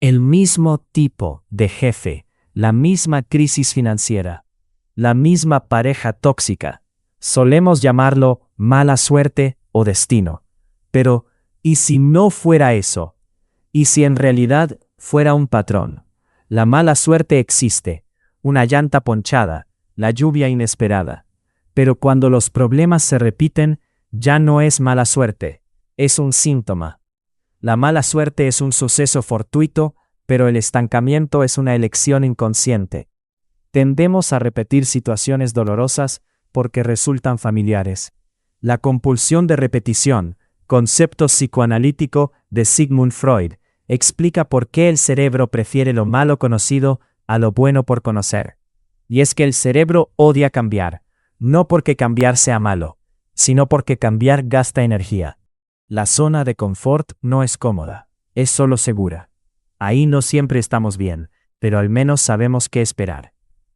El mismo tipo de jefe, la misma crisis financiera, la misma pareja tóxica. Solemos llamarlo mala suerte o destino. Pero, ¿y si no fuera eso? ¿Y si en realidad fuera un patrón? La mala suerte existe, una llanta ponchada, la lluvia inesperada. Pero cuando los problemas se repiten, ya no es mala suerte, es un síntoma. La mala suerte es un suceso fortuito, pero el estancamiento es una elección inconsciente. Tendemos a repetir situaciones dolorosas porque resultan familiares. La compulsión de repetición, concepto psicoanalítico de Sigmund Freud, explica por qué el cerebro prefiere lo malo conocido a lo bueno por conocer. Y es que el cerebro odia cambiar, no porque cambiar sea malo, sino porque cambiar gasta energía. La zona de confort no es cómoda, es solo segura. Ahí no siempre estamos bien, pero al menos sabemos qué esperar.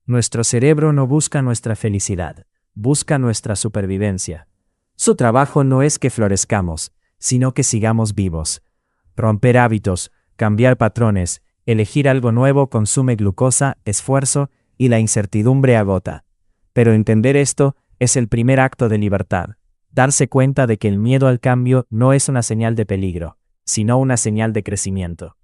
Nuestro cerebro no busca nuestra felicidad, busca nuestra supervivencia. Su trabajo no es que florezcamos, sino que sigamos vivos. Romper hábitos, cambiar patrones, elegir algo nuevo consume glucosa, esfuerzo y la incertidumbre agota. Pero entender esto es el primer acto de libertad. Darse cuenta de que el miedo al cambio no es una señal de peligro, sino una señal de crecimiento.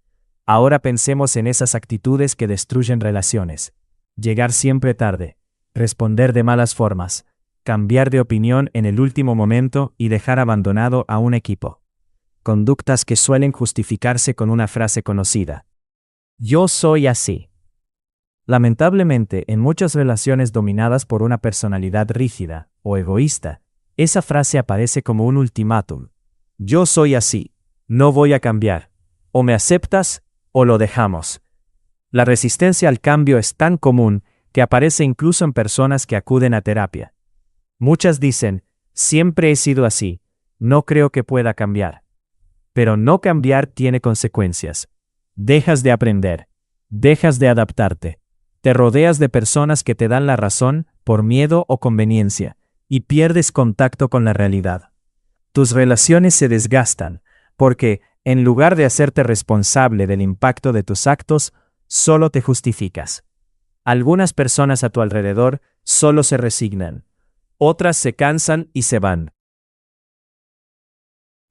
Ahora pensemos en esas actitudes que destruyen relaciones. Llegar siempre tarde, responder de malas formas, cambiar de opinión en el último momento y dejar abandonado a un equipo. Conductas que suelen justificarse con una frase conocida. Yo soy así. Lamentablemente, en muchas relaciones dominadas por una personalidad rígida o egoísta, esa frase aparece como un ultimátum. Yo soy así, no voy a cambiar. O me aceptas o lo dejamos. La resistencia al cambio es tan común que aparece incluso en personas que acuden a terapia. Muchas dicen, siempre he sido así, no creo que pueda cambiar. Pero no cambiar tiene consecuencias. Dejas de aprender, dejas de adaptarte, te rodeas de personas que te dan la razón por miedo o conveniencia, y pierdes contacto con la realidad. Tus relaciones se desgastan, porque, en lugar de hacerte responsable del impacto de tus actos, solo te justificas. Algunas personas a tu alrededor solo se resignan, otras se cansan y se van.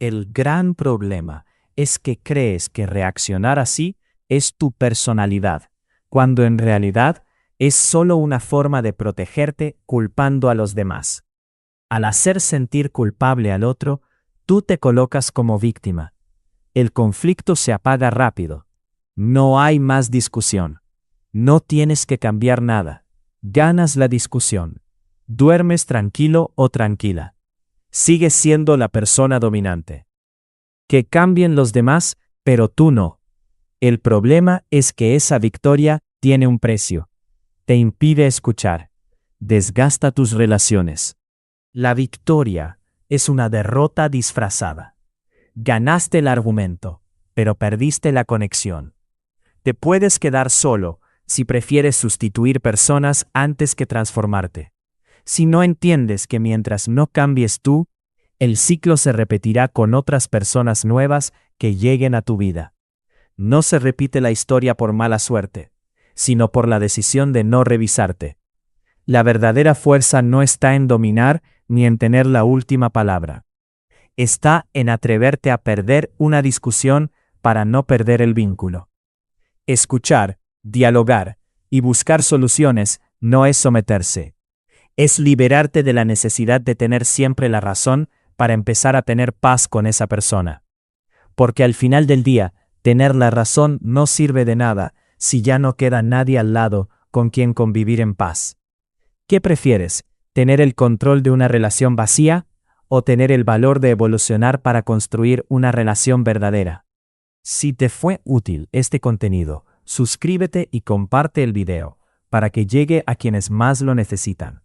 El gran problema es que crees que reaccionar así es tu personalidad, cuando en realidad es solo una forma de protegerte culpando a los demás. Al hacer sentir culpable al otro, tú te colocas como víctima. El conflicto se apaga rápido. No hay más discusión. No tienes que cambiar nada. Ganas la discusión. Duermes tranquilo o tranquila. Sigues siendo la persona dominante. Que cambien los demás, pero tú no. El problema es que esa victoria tiene un precio. Te impide escuchar. Desgasta tus relaciones. La victoria es una derrota disfrazada. Ganaste el argumento, pero perdiste la conexión. Te puedes quedar solo si prefieres sustituir personas antes que transformarte. Si no entiendes que mientras no cambies tú, el ciclo se repetirá con otras personas nuevas que lleguen a tu vida. No se repite la historia por mala suerte, sino por la decisión de no revisarte. La verdadera fuerza no está en dominar ni en tener la última palabra. Está en atreverte a perder una discusión para no perder el vínculo. Escuchar, dialogar y buscar soluciones no es someterse. Es liberarte de la necesidad de tener siempre la razón para empezar a tener paz con esa persona. Porque al final del día, tener la razón no sirve de nada si ya no queda nadie al lado con quien convivir en paz. ¿Qué prefieres? ¿Tener el control de una relación vacía o tener el valor de evolucionar para construir una relación verdadera? Si te fue útil este contenido, suscríbete y comparte el video para que llegue a quienes más lo necesitan.